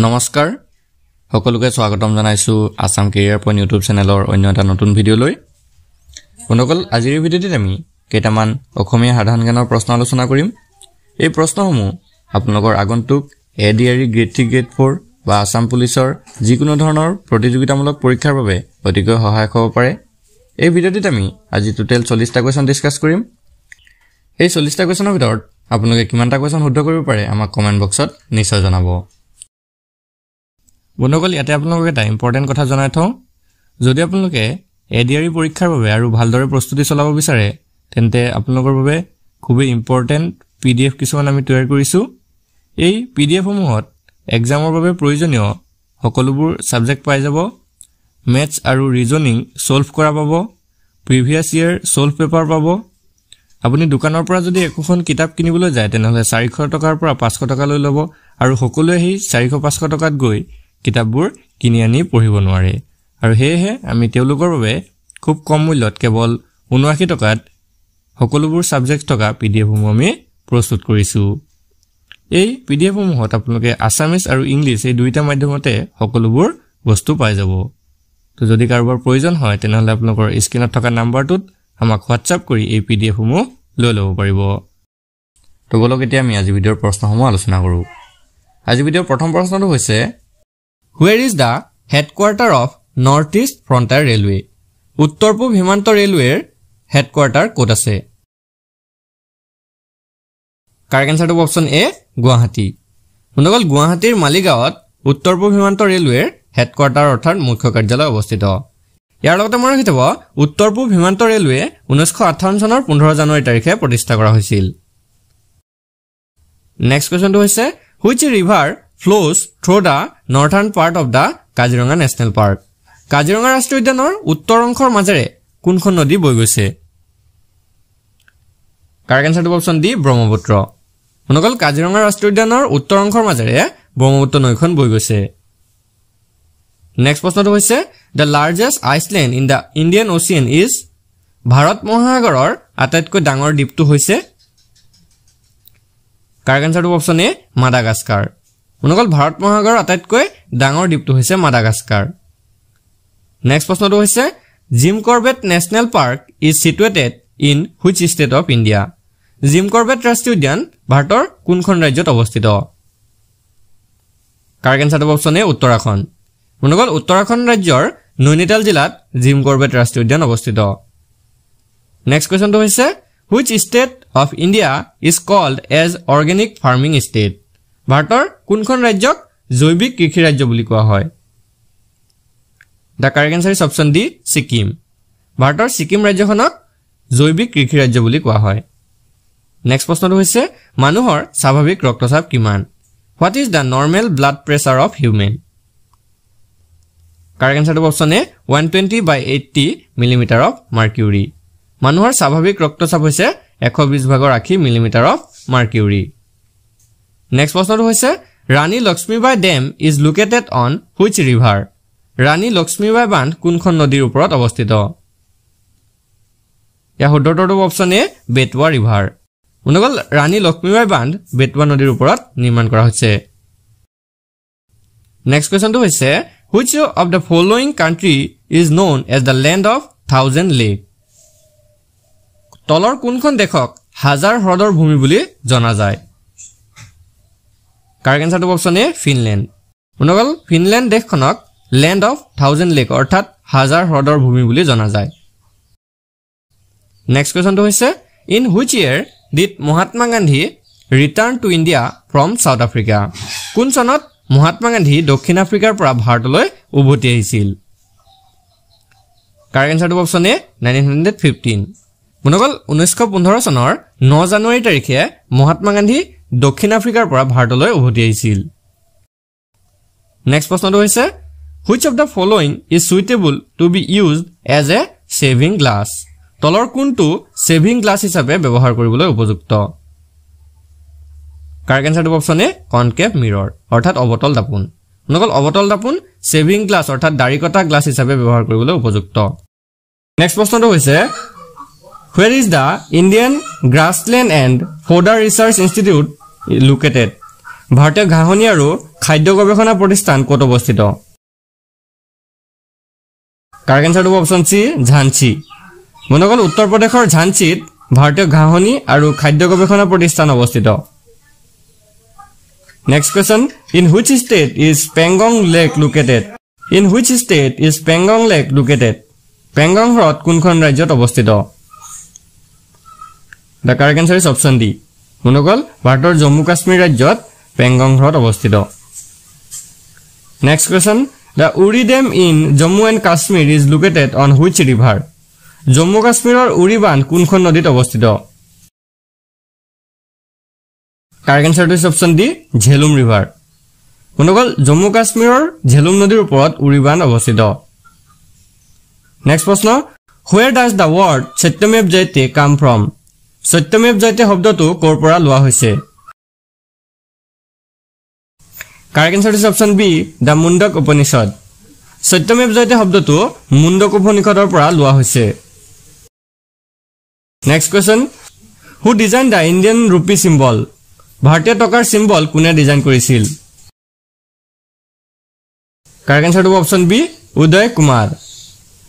নমস্কাৰ সকলোকে স্বাগতম জনাইছো আসাম কেৰিয়াৰ পইণ্ট ইউটিউব চেনেলৰ অন্য এটা নতুন ভিডিঅ' লৈ বন্ধুসকল আজিৰ ভিডিঅ'টিত আমি কেইটামান অসমীয়া সাধাৰণ জ্ঞানৰ প্ৰশ্ন আলোচনা কৰিম এই প্ৰশ্নসমূহ আপোনালোকৰ আগন্তুক এডিআৰই গ্ৰেড 3 গ্ৰেড 4 বা আসাম পুলিচৰ যিকোনো ধৰণৰ প্ৰতিযোগিতামূলক পৰীক্ষাৰ বাবে অতিকৈ সহায়ক হ'ব পাৰে এই ভিডিঅ'টিত আমি আজি টোটেল 40টা কোৱেশ্যন ডিসকাস কৰিম এই 40টা কোৱেশ্যনৰ ভিতৰত আপোনালোকে কিমানটা কোৱেশ্যন শুদ্ধ কৰিব পাৰে আমাক কমেন্ট বক্সত নিশ্চয় জনাব বন্ধুসকল ইয়াতে আপোনালোকক এটা ইম্পৰ্টেন্ট কথা জনাই থওঁ যদি আপোনালোকে এডিআৰই পৰীক্ষাৰ বাবে আৰু ভালদৰে প্ৰস্তুতি চলাব বিচাৰে তেন্তে আপোনালোকৰ বাবে খুব ইম্পৰ্টেন্ট পিডিএফ কিছুমান আমি তৈয়াৰ কৰিছো এই পিডিএফ সমূহত এক্সামৰ বাবে প্ৰয়োজনীয় সকলোবোৰ সাবজেক্ট পাই যাব ম্যাথছ আৰু ৰিজনিং সলভ কৰা পাব প্ৰিভিয়াস ইয়াৰ সলভ পেপাৰ পাব আপুনি দোকানৰ পৰা যদি এখন কিতাপ কিনিবলৈ যায় তেনেহলে 400 টকাৰ পৰা 500 টকা লৈ ল'ব আৰু সকলোৱে এই 400 500 টকাত গৈ কিতাপবোৰ কিনি আনি পঢ়িব নোৱাৰে আৰু হেহে আমি তেওঁলোকৰ বাবে খুব কম মূল্যত কেৱল 79 টকাত সকলোবোৰ সাবজেক্ট থকা পিডিএফ সমূহ আমি প্ৰস্তুত কৰিছো এই পিডিএফ সমূহত আপোনালোকে আসামিজ আৰু ইংলিশ এই দুইটা মাধ্যমতে সকলোবোৰ বস্তু পাই যাব তো যদি কাৰোবাৰ প্ৰয়োজন হয় তেনেহলে আপোনালোকৰ স্ক্ৰিনত থকা নাম্বাৰটোত আমাক WhatsApp কৰি এই পিডিএফ সমূহ লৈ ল'ব পাৰিব তো বলক এতিয়া আমি আজি ভিডিঅ'ৰ প্ৰশ্নসমূহ আলোচনা কৰো আজি ভিডিঅ'ৰ প্ৰথম প্ৰশ্নটো হৈছে Where is the headquarter of Northeast Frontier Railway? উত্তৰ-পূব সীমান্ত ৰেলৱেৰ হেডকোৱাৰ্টাৰ ক'ত আছে? কাৰেক্ট আনসাৰটো অপচন এ গুৱাহাটী। বন্ধুসকল গুৱাহাটীৰ মালিগাঁৱত উত্তৰ-পূব সীমান্ত ৰেলৱেৰ হেডকোৱাৰ্টাৰ অৰ্থাৎ মুখ্য কাৰ্যালয় অৱস্থিত। ইয়াৰ লগতে মনত ৰাখিব উত্তৰ-পূব সীমান্ত ৰেলৱে 1958 চনৰ 15 জানুৱাৰী তাৰিখে প্ৰতিষ্ঠা কৰা হৈছিল। নেক্সট কোৱেশ্যনটো হৈছে Which river flows through the northern part of the Kaziranga National Park? Kaziranga ৰাষ্ট্ৰীয় উদ্যানৰ উত্তৰ অংশৰ মাজেৰে কোনখন নদী বৈ গৈছে? কাৰেক্ট আনসাৰটো অপচন ডি ব্ৰহ্মপুত্ৰ। বন্ধুসকল কাজিৰঙা ৰাষ্ট্ৰীয় উদ্যানৰ উত্তৰ অংশৰ মাজেৰে ব্ৰহ্মপুত্ৰ নৈখন বৈ গৈছে। নেক্সট প্ৰশ্নটো হৈছে The largest island in the Indian Ocean is Bharat মহাসাগৰৰ আটাইতকৈ ডাঙৰ দ্বীপটো হৈছে? কাৰেক্ট আনসাৰটো অপচন এ মাডাগাস্কাৰ। বন্ধুসকল ভাৰত মহাসাগৰৰ আটাইতকৈ ডাঙৰ দ্বীপটো হৈছে মাডাগাস্কাৰ। নেক্সট প্ৰশ্নটো হৈছে Jim Corbett national park is situated in which state of India? Jim Corbett ৰাষ্ট্ৰীয় উদ্যান ভাৰতৰ কোনখন ৰাজ্যত অৱস্থিত? কাৰেক্ট আনসাৰটো অপচন এ উত্তৰাখণ্ড। বন্ধুসকল উত্তৰাখণ্ড ৰাজ্যৰ নৈনিতাল জিলাত জিম কৰবেট ৰাষ্ট্ৰীয় উদ্যান অৱস্থিত। নেক্সট কোৱেশ্যনটো হৈছে Which state of India is called as organic farming state? ভাৰতৰ কোনখন ৰাজ্যক জৈৱিক কৃষি ৰাজ্য বুলি কোৱা হয়? The correct answer is option D Sikkim. ভাৰতৰ সিকিম ৰাজ্যখনক জৈৱিক কৃষি ৰাজ্য বুলি কোৱা হয়। নেক্সট প্ৰশ্নটো হৈছে মানুহৰ স্বাভাৱিক ৰক্তচাপ কিমান? What is the normal blood pressure of human? Correct answer is option A 120/80 millimeter of mercury। মানুহৰ স্বাভাৱিক ৰক্তচাপ হৈছে 120/80 মিলিমিটাৰ অফ মাৰ্কিউৰি। নেক্সট প্ৰশ্নটো হৈছে Rani Lakshmibai dam is located on which river? Rani Lakshmibai বান্ধ কোনখন নদীৰ ওপৰত অৱস্থিত? ইয়াৰ শুদ্ধ উত্তৰটো অপচন এ বেটৱা ৰিভাৰ। বন্ধুসকল ৰাণী লক্ষ্মীবাই বান্ধ বেটৱা নদীৰ ওপৰত নিৰ্মাণ কৰা হৈছে। নেক্সট কুৱেশ্যনটো হৈছে which of the following country is known as the land of 1000 lake? তলৰ কোনখন দেশক হাজাৰ হ্ৰদৰ ভূমি বুলি জনা যায়? কাৰেক্ট আনসাৰটো অপচন এ ফিনলেণ্ড। বন্ধুসকল ফিনলেণ্ড দেশখনক লেণ্ড অফ 1000 লেক অৰ্থাৎ হাজাৰ হ্ৰদৰ ভূমি বুলি জনা যায়। নেক্সট কুৱেশ্যনটো হৈছে in which year did Mahatma Gandhi return to India from south Africa? কোন চনত মহাত্মা গান্ধী দক্ষিণ আফ্ৰিকাৰ পৰা ভাৰতলৈ উভতি আহিছিল? কাৰেক্ট আনসাৰটো অপচন এ 1915। বন্ধুসকল 1915 চনৰ 9 জানুৱাৰী তাৰিখে মহাত্মা গান্ধী দক্ষিণ আফ্ৰিকাৰ পৰা ভাৰতলৈ উভতি আহিছিল। নেক্সট প্ৰশ্নটো হৈছে which of the following is suitable to be used as a shaving glass? তলৰ কোনটো ছেভিং গ্লাছ হিচাপে ব্যৱহাৰ কৰিবলৈ উপযুক্ত? কাৰেক্ট আনসাৰটো অপচন এ কনকেভ মিৰৰ অৰ্থাৎ অৱতল দাপোন। বন্ধুসকল অৱতল দাপোন ছেভিং গ্লাছ অৰ্থাৎ দাড়ি কটা গ্লাছ হিচাপে ব্যৱহাৰ কৰিবলৈ উপযুক্ত। নেক্সট প্ৰশ্নটো হৈছে Where is the Indian Grassland and Fodder Research Institute located? ভাৰতীয় ঘাঁহনি আৰু খাদ্য গৱেষণা প্ৰতিষ্ঠান ক'ত অৱস্থিত কাৰেক্ট আনসাৰটো অপচন সি ঝান্সী বন্ধুসকল উত্তৰ প্ৰদেশৰ ঝান্সীত ভাৰতীয় ঘাঁহনি আৰু খাদ্য গৱেষণা প্ৰতিষ্ঠান অৱস্থিত Next question, in which state is Pangong Lake located? In which state is Pangong Lake located? Pangong Hrod kunkhon rajyot obostito? The correct answer is option D. Monogol, Bharator Jammu Kashmir rajyot Pangong Hrod obostito. Next question, the Uri Dam in Jammu and Kashmir is located on which river? Jammu Kashmir or Uri Ban kunkhon nodit obostito? Correct answer is option D, Jhelum River. Monogol, Jammu Kashmir Jhelum Nodir uport Uri Ban obostito. Next question, where does the word Satyamev Jayate come from? Satyamev Jayate শব্দটো কৰ পৰা লোৱা হৈছে? Correct answer is option B, the Mundak Upanishad. Satyamev Jayate শব্দটো Mundak Upanishadৰ পৰা লোৱা হৈছে. Next question, who designed the Indian rupee symbol? ভাৰতীয় টকাৰ সিম্বল কোনে ডিজাইন কৰিছিল কাৰেক্ট আনসাৰটো অপচন বি উদয় কুমাৰ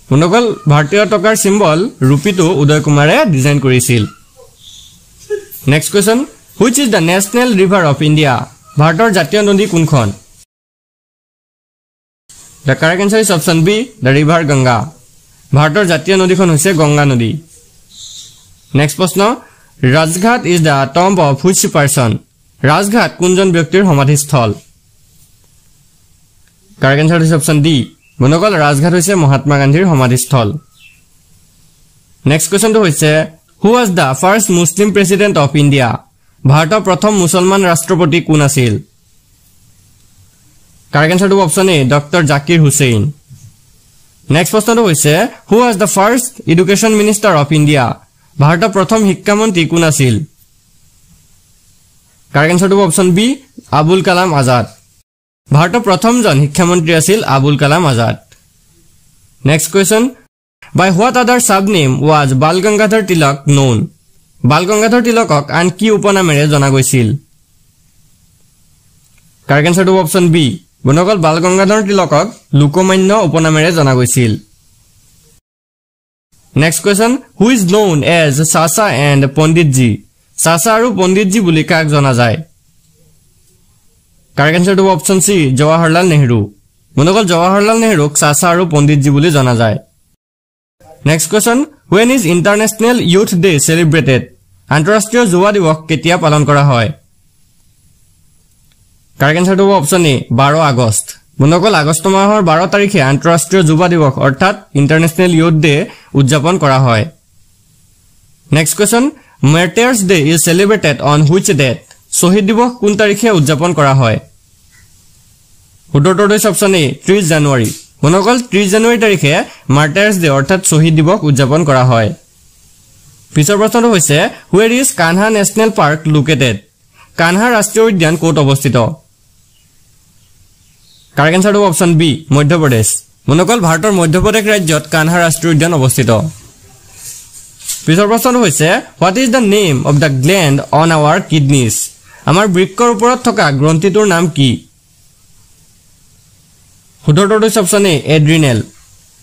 বন্ধুসকল ভাৰতীয় টকাৰ সিম্বল ৰূপীটো উদয় কুমাৰে ডিজাইন কৰিছিল next question which is the national river of India ভাৰতৰ জাতীয় নদী কোনখন the correct answer is option B the river Ganga ভাৰতৰ জাতীয় নদীখন হৈছে গংগা নদী নেক্সট প্ৰশ্ন Rajghat is the tomb of which person? Rajghat kunjon byaktir samadhistol. Correct answer is option D. Monogol Rajghat hoise Mahatma Gandhir samadhistol. Next question to hoise who was the first Muslim president of India? Bharator prothom Musalman rashtrapati kun asil? Correct answer to option A Dr. Zakir Hussain. Next question to hoise who was the first education minister of India? ভাৰতৰ প্ৰথম শিক্ষামন্ত্ৰী কোন আছিল correct আনসাৰটো option B Abul Kalam Azad ভাৰতৰ প্ৰথমজন শিক্ষামন্ত্ৰী আছিল Abul Kalam Azad next question by what other sub name was Bal Gangadhar Tilak known Bal Gangadhar তিলকক আন কি উপনামেৰে জনা গৈছিল কাৰেক্ট আনসাৰটো অপচন বি বনগল বাল গংগাধৰ তিলকক লোকমান্য উপনামেৰে জনা গৈছিল Next question, who is known as Sasa and Panditji? Sasa aru Panditji buli kak jana jay? Correct answer to option C, Jawaharlal Nehru. Monogol Jawaharlal Nehru Sasa aru Panditji buli jana jay. Next question, when is International Youth Day celebrated? Antarashtriyo Yuva Divas ketia palon kora hoy? Correct answer to option A, 12 August. বন্ধুসকল আগষ্ট মাহৰ 12 তাৰিখে আন্তঃৰাষ্ট্ৰীয় যুৱ দিৱস অৰ্থাৎ ইন্টাৰনেশনাল youth day উদযাপন কৰা হয় next question martyrs day is celebrated on which date শহীদ দিৱস কোন তাৰিখে উদযাপন কৰা হয় উত্তৰটো অপচন এ 30 জানুৱাৰী বন্ধুসকল 30 জানুৱাৰী তাৰিখে মাৰ্টাৰ্স ডে অৰ্থাৎ শহীদ দিৱস উদযাপন কৰা হয় পিছৰ প্ৰশ্নটো হৈছে where is Kanha national park located Kanha ৰাষ্ট্ৰীয় উদ্যান ক'ত অৱস্থিত Correct answer to option B, Madhya Pradesh. Monokol Bharator Madhya Pradesh rajyot Kanha Rashtriyo Udyan obosthito. Pisor proshon hoise what is the name of the gland on our kidneys? Amar brikkor uporot thoka grontitur naam ki? Hudototo option A, adrenal.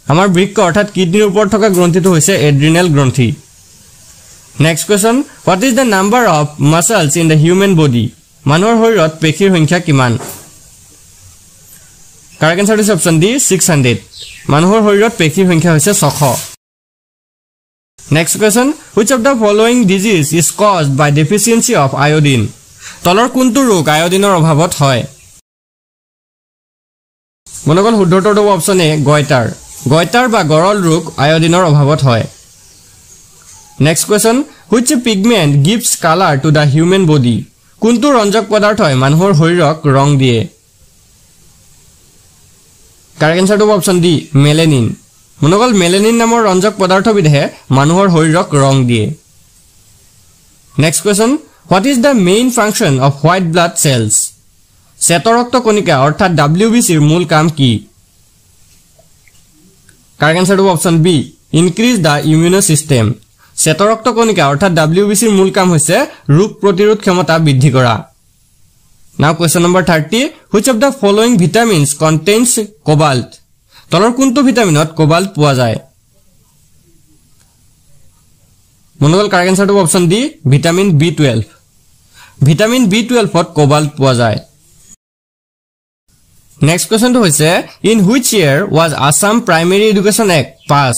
Amar brikko orthat kidney upor thoka grontito hoise adrenal gronthi. Next question, what is the number of muscles in the human body? Manor hoirot pekhir honkya kiman? Correct answer is option D, 600. Manuhor horirot pekhir honkya hoise 600. Next question, which of the following disease is caused by deficiency of iodine? Tolor kuntu rog iodinor obhabot hoy? Monogol huddhoto option A, goiter. Goiter ba gorol rog iodinor obhabot hoy. Next question, which pigment gives color to the human body? Kuntu ronjok padarthoy manuhor horirok rong diye? Correct answer to option D, melanin. Monogol melanin namor ronjok padartho bidhe manuhor horirok rong diye. Next question, what is the main function of white blood cells? Setorokto konika orthat WBC er mul kam ki? Correct answer to option B, increase the immune system. Setorokto konika orthat WBC er mul kam hoise rog protirod khyamata bridhi kora. Now question number 30. Which of the following vitamins contains cobalt? তলৰ কোনটো ভিটামিনত cobalt পোৱা যায়? মনোগল correct answer to option D vitamin B12. Vitamin B12 ত cobalt পোৱা যায়। Next কোৱেশ্চনটো হৈছে in which year was Assam primary education act pass?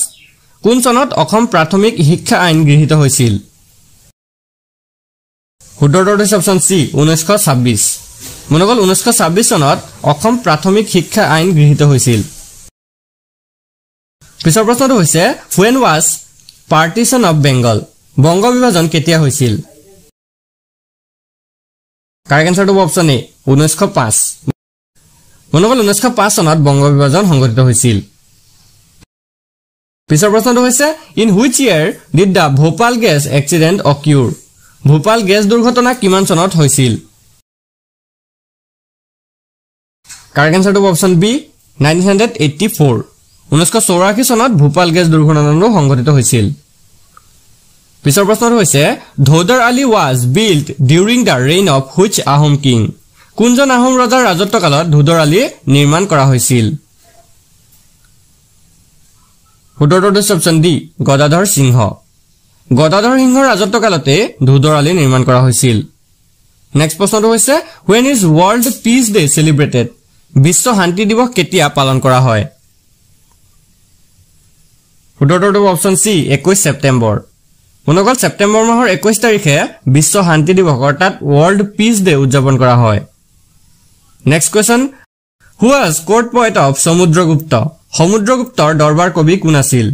কোন চনত অসম প্ৰাথমিক শিক্ষা আইন গৃহীত হৈছিল? শুদ্ধটো হৈছে অপশন সি 1926। মনোগল 1926 চনত অসম প্ৰাথমিক শিক্ষা আইন গৃহীত হৈছিল। পিছৰ প্ৰশ্নটো হৈছে when was partition of Bengal? Banga বিভাজন কেতিয়া হৈছিল? Correct answer to option A 1905। মনোগল 1905 চনত বংগ বিভাজন সংঘটিত হৈছিল। পিছৰ প্ৰশ্নটো হৈছে in which year did the Bhopal gas accident occur? Bhopal gas দুৰ্ঘটনা কিমান চনত হৈছিল? Correct answer to option B 1984। 1984 চনত ভোপাল গেছ দুৰ্ঘটনাটো সংঘটিত হৈছিল। পিছৰ প্ৰশ্নটো হৈছে Dhodar Ali was built during the reign of which Ahom king? কোনজন আহোম ৰজাৰ ৰাজত্বকালত ধৌদৰ আলী নিৰ্মাণ কৰা হৈছিল? শুদ্ধটো হৈছে অপশন ডি গদাধৰ সিংহ। গদাধৰ সিংহৰ ৰাজত্বকালতে ধৌদৰ আলী নিৰ্মাণ কৰা হৈছিল। নেক্সট প্ৰশ্নটো হৈছে when is world peace day celebrated? বিশ্ব শান্তি দিৱস কেতিয়া পালন কৰা হয়? শুদ্ধটো অপশন সি 21 সেপ্টেম্বৰ। মনোগল সেপ্টেম্বৰ মাহৰ 21 তাৰিখে বিশ্ব শান্তি দিৱস অৰ্থাৎ ওয়াৰ্ল্ড পিস ডে উদযাপন কৰা হয়। Next question who was court poet of Samudragupta? সমুদ্ৰগুপ্তৰ দৰবাৰ কবি কোন আছিল?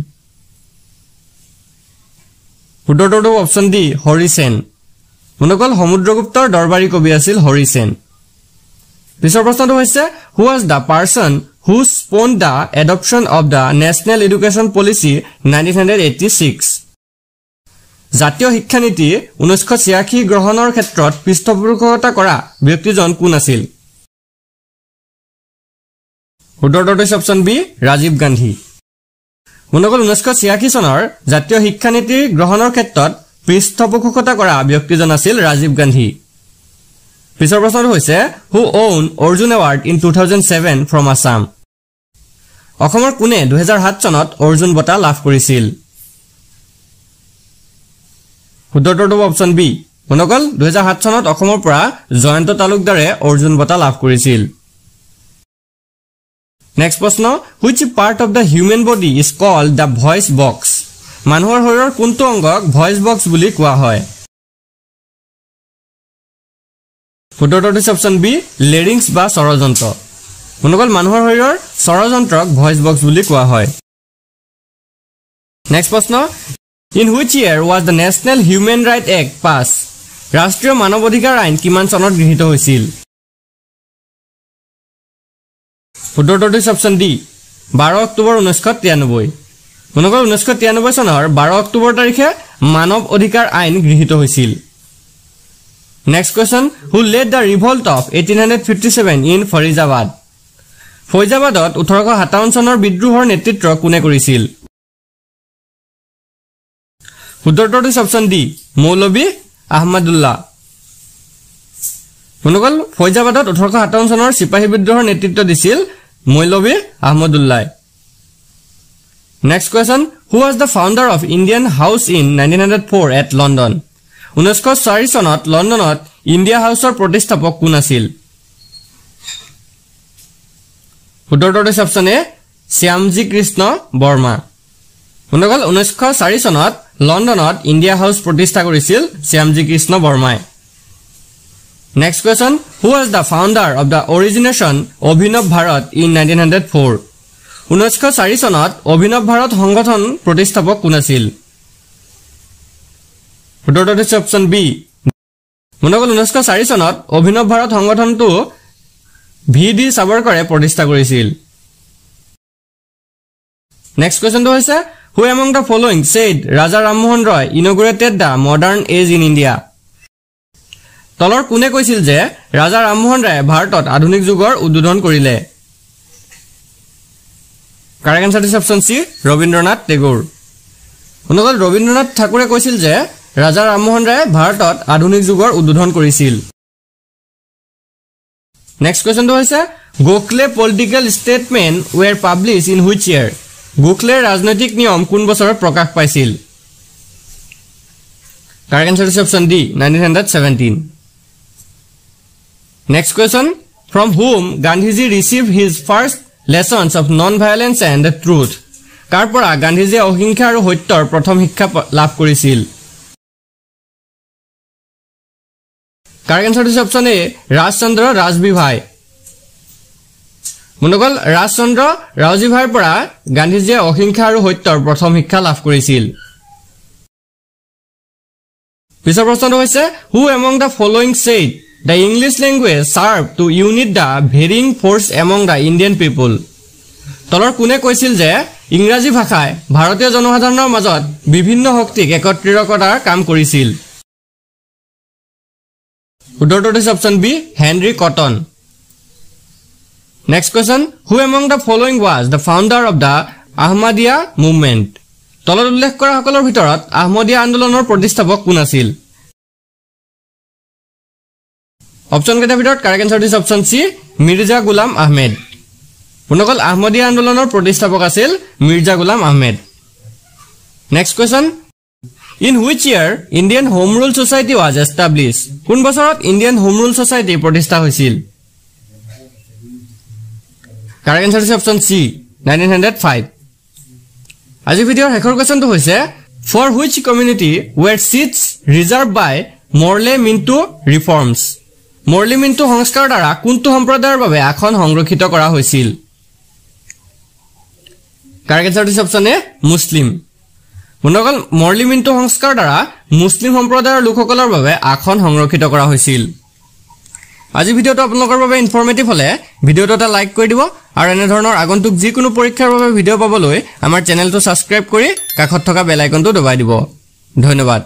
শুদ্ধটো অপশন ডি হৰিসেন। মনোগল সমুদ্ৰগুপ্তৰ দৰবাৰী কবি আছিল হৰিসেন। পিছৰ প্ৰশ্নটো হৈছে who was the person who spon the adoption of the national education policy 1986? জাতীয় শিক্ষানীতি 1986 গ্ৰহণৰ ক্ষেত্ৰত পৃষ্ঠপোষকতা কৰা ব্যক্তিজন কোন আছিল? শুদ্ধটো হৈছে অপশন বি ৰাজীৱ গান্ধী। মনোগল 1986 চনৰ জাতীয় শিক্ষানীতি গ্ৰহণৰ ক্ষেত্ৰত পৃষ্ঠপোষকতা কৰা ব্যক্তিজন আছিল ৰাজীৱ গান্ধী। পিছৰ প্ৰশ্নটো হৈছে who won Arjuna award in 2007 from Assam? অসমৰ কোনে 2007 চনত অৰ্জুন বঁটা লাভ কৰিছিল? শুদ্ধটো অপশন বি মনোগল 2007 চনত অসমৰ পৰা জয়ন্ত তালুকদাৰে অৰ্জুন বঁটা লাভ কৰিছিল। নেক্সট প্ৰশ্ন which part of the human body is called the voice box? মানুহৰ শৰীৰৰ কোনটো অংগক ভয়েস বক্স বুলি কোৱা হয়? শুদ্ধটো অপশন বি লেৰিংস বা স্বৰযন্ত্ৰ। মনোগল মানুহৰ শৰীৰৰ স্বৰযন্ত্ৰক ভয়েস বক্স বুলি কোৱা হয়। নেক্সট প্ৰশ্ন in which year was the national human right act pass? ৰাষ্ট্ৰীয় মানৱ অধিকাৰ আইন কিমান চনত গৃহীত হৈছিল? শুদ্ধটো অপশন ডি 12 অক্টোবৰ 1993। মনোগল 1993 চনৰ 12 অক্টোবৰ তাৰিখে মানৱ অধিকাৰ আইন গৃহীত হৈছিল। Next question who led the revolt of 1857 in Faizabad? ফৰিজাবাদত 1857 চনৰ বিদ্ৰোহৰ নেতৃত্ব কোনে কৰিছিল? শুদ্ধটো অপশন ডি মৌলবী আহমদুল্লাহ। মনোগল ফৰিজাবাদত 1857 চনৰ সিপাহী বিদ্ৰোহৰ নেতৃত্ব দিছিল Maulvi Ahmadullah. Next question who was the founder of Indian house in 1904 at London? 1904 চনত লণ্ডনত ইণ্ডিয়া হাউচৰ প্ৰতিষ্ঠাপক কোন আছিল? শুদ্ধটো অপশন এ শ্যামজী কৃষ্ণ বৰ্মা। মনোগল 1904 চনত লণ্ডনত ইণ্ডিয়া হাউচ প্ৰতিষ্ঠা কৰিছিল শ্যামজী কৃষ্ণ বৰ্মাই। Next question who was the founder of the organisation Abhinav Bharat in 1904? 1904 চনত অভিনৱ ভাৰত সংগঠন প্ৰতিষ্ঠাপক কোন আছিল? শুদ্ধটো অপশন বি মনোগল 1904 চনত অভিনৱ ভাৰত সংগঠনটো ভি.ডি. সাবৰকৰে প্ৰতিষ্ঠা কৰিছিল। নেক্সট কোৱেশ্চনটো হৈছে who among the following said Raja Rammohan Roy inaugurated the modern age in India? তলৰ কোনে কৈছিল যে ৰাজা ৰামমোহন ৰায়ে ভাৰতত আধুনিক যুগৰ উদ্বোধন কৰিলে? কাৰেক্ট আনসাৰ ইজ অপশন সি ৰবীন্দ্ৰনাথ টেগোৰ। মনোগল ৰবীন্দ্ৰনাথ ঠাকুৰে কৈছিল যে ৰাজা ৰামমোহন ৰায়ে ভাৰতত আধুনিক যুগৰ উদ্বোধন কৰিছিল। নেক্সট কোৱেশ্চনটো হৈছে Gokhale political statement war publish in which year গোখলেৰ ৰাজনৈতিক নিয়ম কোন বছৰত প্ৰকাশ পাইছিল correct answer is option D 1917 next question from whom Gandhiji received his first lessons of non-violence and the truth কাৰ পৰা গান্ধীজী অহিংসা আৰু সত্যৰ প্ৰথম শিক্ষা লাভ কৰিছিল correct answer is option A Rajchandra Rajvibhai মনগল ৰাজচন্দ্ৰ ৰাজবিভাইৰ পৰা গান্ধীজীয়ে অহিংসা আৰু সত্যৰ প্ৰথম শিক্ষা লাভ কৰিছিল পিছৰ প্ৰশ্নটো হৈছে who among the following said the English language served to unite the varying force among the Indian people তলৰ কোনে কৈছিল যে ইংৰাজী ভাষায় ভাৰতীয় জনসাধাৰণৰ মাজত বিভিন্ন শক্তিক একত্ৰিত কৰাৰ কাম কৰিছিল উত্তৰটো হৈছে option B Henry Cotton next question who among the following was the founder of the Ahmadiyya movement তলত উল্লেখ কৰা সকলৰ ভিতৰত আহমদিয়া আন্দোলনৰ প্ৰতিষ্ঠাপক কোন আছিল অপশন কেইটাৰ ভিতৰত correct answer is option C Mirza Ghulam Ahmed পুনকল আহমদিয়া আন্দোলনৰ প্ৰতিষ্ঠাপক আছিল Mirza Ghulam Ahmed next question in which year Indian home rule society was establish কোন বছৰত ইণ্ডিয়ান হোম ৰুল সোসাইটি প্ৰতিষ্ঠা হৈছিল correct answer is option C 1905 আজি ভিডিওৰ শেষৰ কোৱেশ্চনটো হৈছে for which community were seats reserve by Morley Minto reforms Morley Minto সংস্কাৰ দ্বাৰা কোনটো সম্প্ৰদায়ৰ বাবে আসন সংৰক্ষিত কৰা হৈছিল correct answer is option A Muslim মনগল মৰলে মিন্টু সংস্কাৰ দ্বাৰা মুছলিম সম্প্ৰদায়ৰ লোকসকলৰ বাবে আসন সংৰক্ষিত কৰা হৈছিল আজি ভিডিওটো আপোনালোকৰ বাবে ইনফৰমেটিভ হলে ভিডিওটো এটা লাইক কৰি দিব আৰু এনে ধৰণৰ আগন্তুক যিকোনো পৰীক্ষাৰ বাবে ভিডিও পাবলৈ আমাৰ চেনেলটো সাবস্ক্ৰাইব কৰি কাষত থকা বেল আইকনটো দবাই দিব ধন্যবাদ